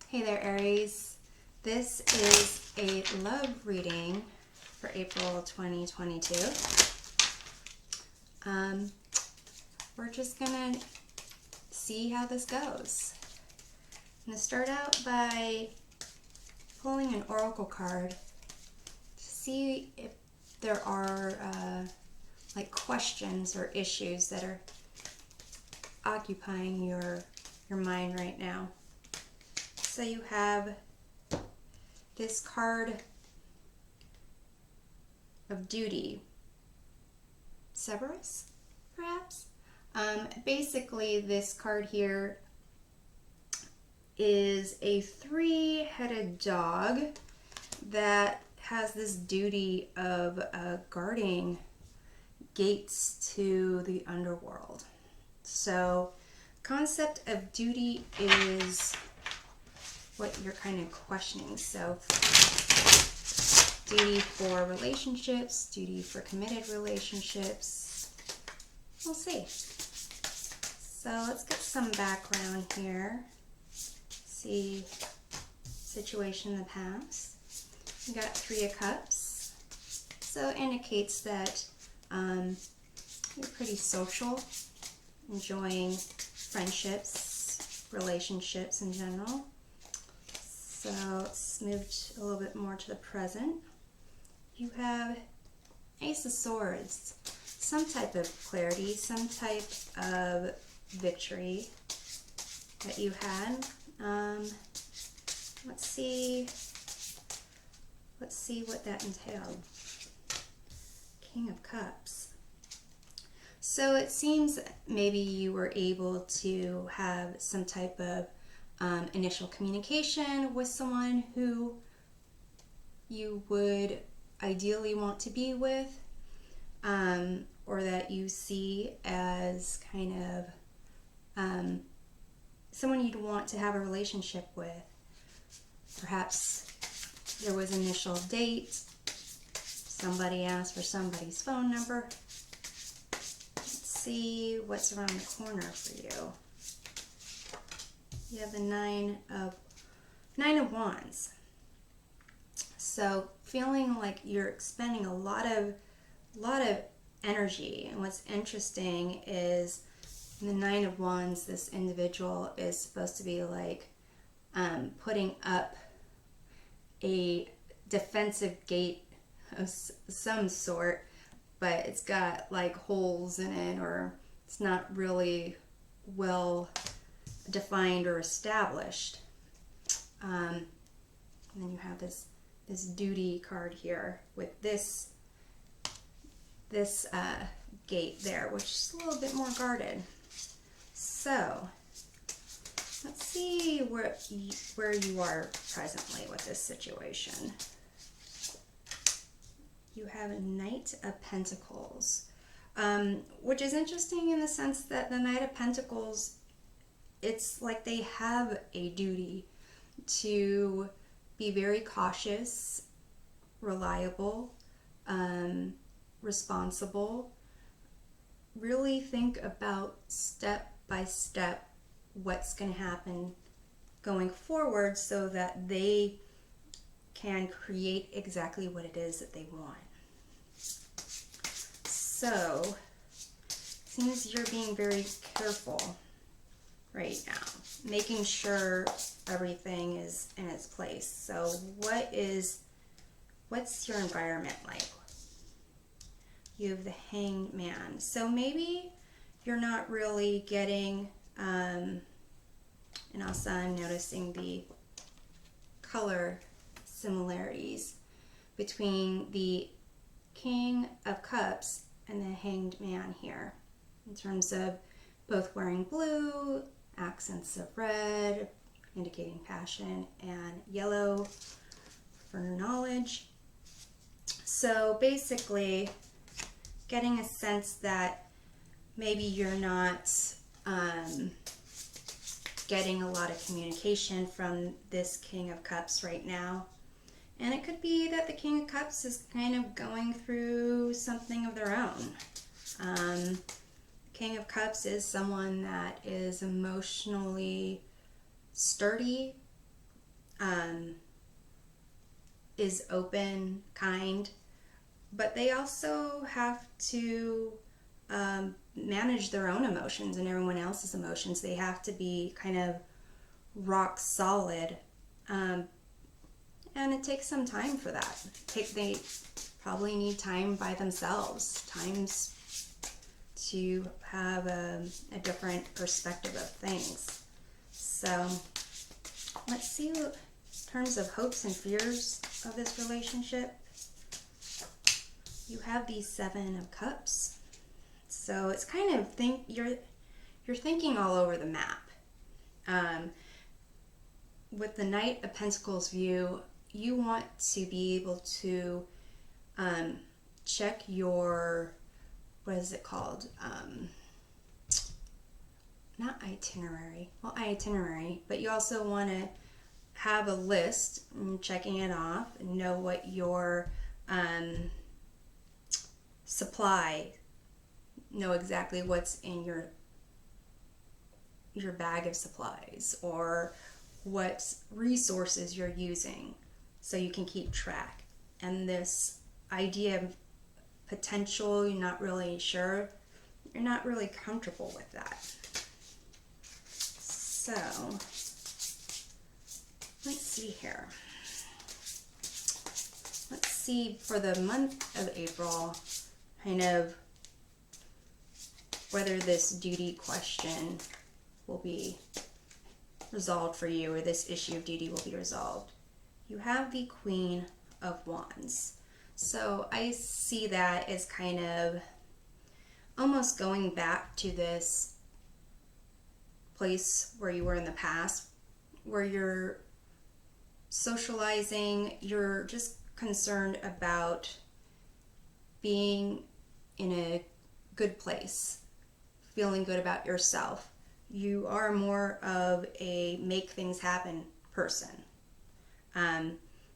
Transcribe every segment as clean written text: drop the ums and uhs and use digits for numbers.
Hey there, Aries. This is a love reading for April 2022. We're just gonna see how this goes. I'm gonna start out by pulling an oracle card to see if there are like questions or issues that are occupying your mind right now. So you have this card of duty, Cerberus, perhaps? Basically, this card here is a three-headed dog that has this duty of guarding gates to the underworld. So, concept of duty is what you're kind of questioning. So, duty for relationships, duty for committed relationships. We'll see. So let's get some background here. See situation in the past. We got Three of Cups. So it indicates that you're pretty social, enjoying friendships, relationships in general. So let's move a little bit more to the present. You have Ace of Swords, some type of clarity, some type of victory that you had. Let's see what that entailed. King of Cups. So it seems maybe you were able to have some type of initial communication with someone who you would ideally want to be with, or that you see as kind of someone you'd want to have a relationship with. Perhaps there was an initial date, somebody asked for somebody's phone number. Let's see what's around the corner for you. You have the Nine of Wands. So feeling like you're expending a lot of energy. And what's interesting is in the Nine of Wands, this individual is supposed to be like putting up a defensive gate of some sort, but it's got like holes in it, or it's not really well defined or established. And then you have this duty card here with this gate there, which is a little bit more guarded. So let's see where you are presently with this situation. You have a Knight of Pentacles, which is interesting in the sense that the Knight of Pentacles, it's like they have a duty to be very cautious, reliable, responsible, really think about step by step what's going to happen going forward so that they can create exactly what it is that they want. So, it seems you're being very careful right now, making sure everything is in its place. So what's your environment like? You have the Hanged Man. So maybe you're not really getting, and also I'm noticing the color similarities between the King of Cups and the Hanged Man here, in terms of both wearing blue, accents of red, indicating passion, and yellow for knowledge. So basically, getting a sense that maybe you're not getting a lot of communication from this King of Cups right now. And it could be that the King of Cups is kind of going through something of their own. King of Cups is someone that is emotionally sturdy, is open, kind, but they also have to manage their own emotions and everyone else's emotions. They have to be kind of rock solid, and it takes some time for that. They probably need time by themselves, times to have a different perspective of things. So let's see what, in terms of hopes and fears of this relationship. You have the Seven of Cups. So it's kind of you're thinking all over the map. With the Knight of Pentacles view, you want to be able to check your, what is it called? Not itinerary. Well, itinerary, but you also want to have a list, checking it off, and know what your supply, know exactly what's in your bag of supplies, or what resources you're using, so you can keep track. And this idea of potential, you're not really sure, you're not really comfortable with that. So let's see here. Let's see for the month of April, kind of whether this duty question will be resolved for you, or this issue of duty will be resolved. You have the Queen of Wands. So I see that as kind of almost going back to this place where you were in the past, where you're socializing, you're just concerned about being in a good place, feeling good about yourself. You are more of a make things happen person.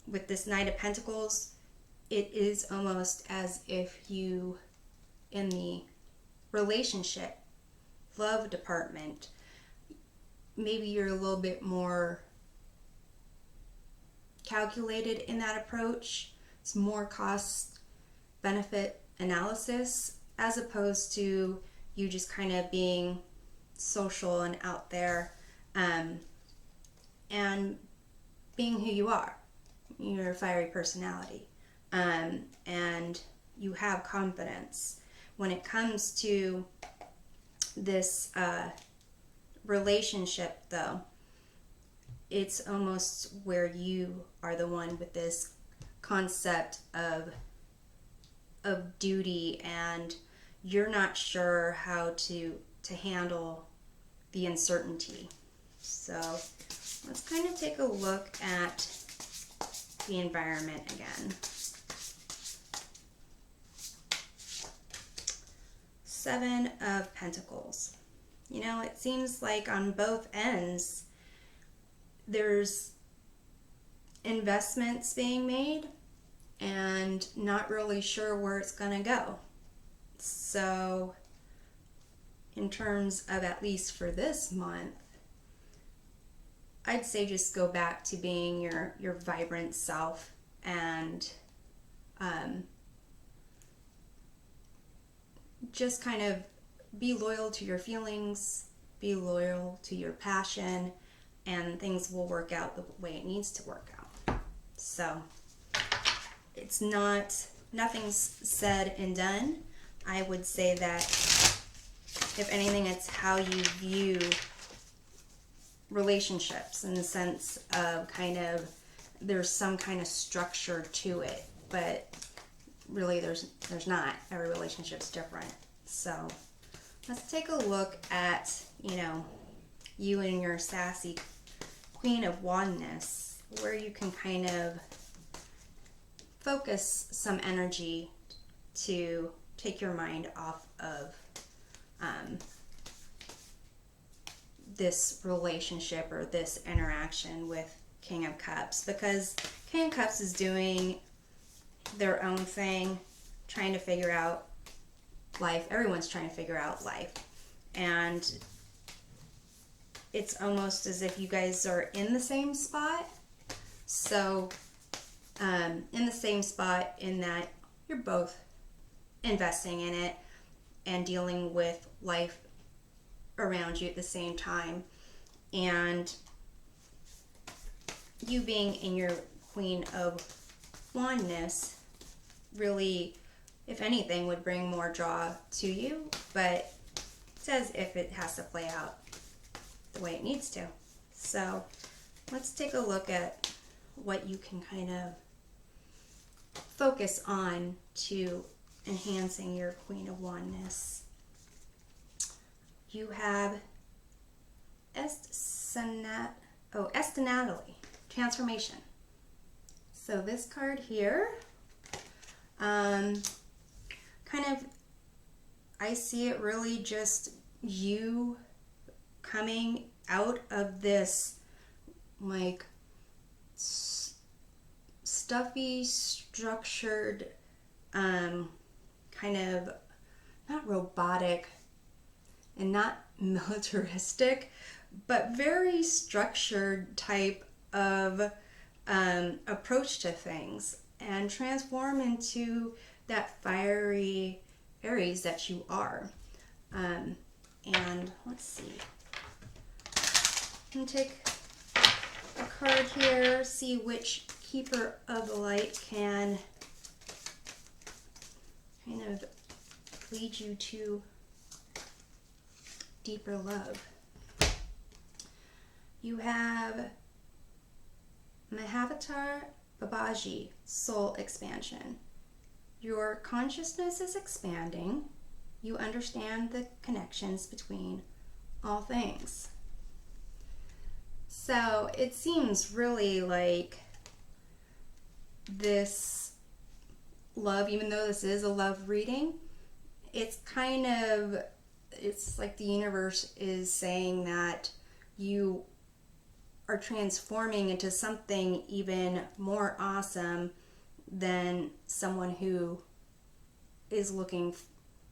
With this Knight of Pentacles, it is almost as if you, in the relationship, love department, maybe you're a little bit more calculated in that approach. It's more cost benefit analysis, as opposed to you just kind of being social and out there, and being who you are. You're a fiery personality, and you have confidence. When it comes to this relationship, though, it's almost where you are the one with this concept of duty, and you're not sure how to handle the uncertainty. So let's kind of take a look at the environment again. Seven of Pentacles. You know, it seems like on both ends there's investments being made and not really sure where it's going to go. So in terms of, at least for this month, I'd say just go back to being your vibrant self, and just kind of be loyal to your feelings, be loyal to your passion, and things will work out the way it needs to work out. So it's nothing's said and done. I would say that, if anything, it's how you view relationships, in the sense of kind of there's some kind of structure to it, but really there's not. Every relationship's different. So let's take a look at, you and your sassy Queen of Wandness, where you can kind of focus some energy to take your mind off of this relationship or this interaction with King of Cups, because King of Cups is doing their own thing, trying to figure out life. Everyone's trying to figure out life, and it's almost as if you guys are in the same spot, So in the same spot in that you're both investing in it and dealing with life around you at the same time. And you being in your Queen of Wandness really, if anything, would bring more draw to you, but it's as if it has to play out the way it needs to. So let's take a look at what you can kind of focus on to enhancing your Queen of Wandness. You have Estinately, transformation. So this card here, kind of, I see it really just you coming out of this like stuffy, structured, kind of not robotic and not militaristic, but very structured type of approach to things, and transform into that fiery Aries that you are. And let's see. I'm gonna take a card here, see which keeper of the light can kind of lead you to deeper love. You have Mahavatar Babaji, soul expansion. Your consciousness is expanding. You understand the connections between all things. So it seems really like this love, even though this is a love reading, it's like the universe is saying that you are transforming into something even more awesome than someone who is looking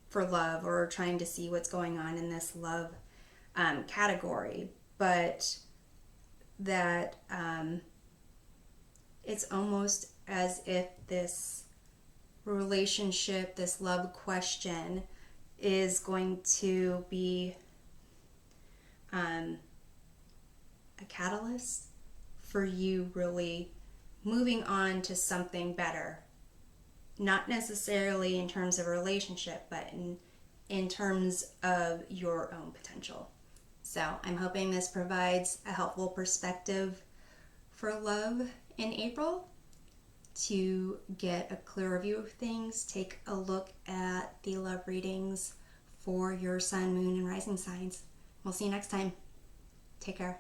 for love or trying to see what's going on in this love category. But that it's almost as if this relationship, this love question, is going to be a catalyst for you really moving on to something better. Not necessarily in terms of a relationship, but in terms of your own potential. So I'm hoping this provides a helpful perspective for love in April. To get a clearer view of things, take a look at the love readings for your sun, moon, and rising signs. We'll see you next time. Take care.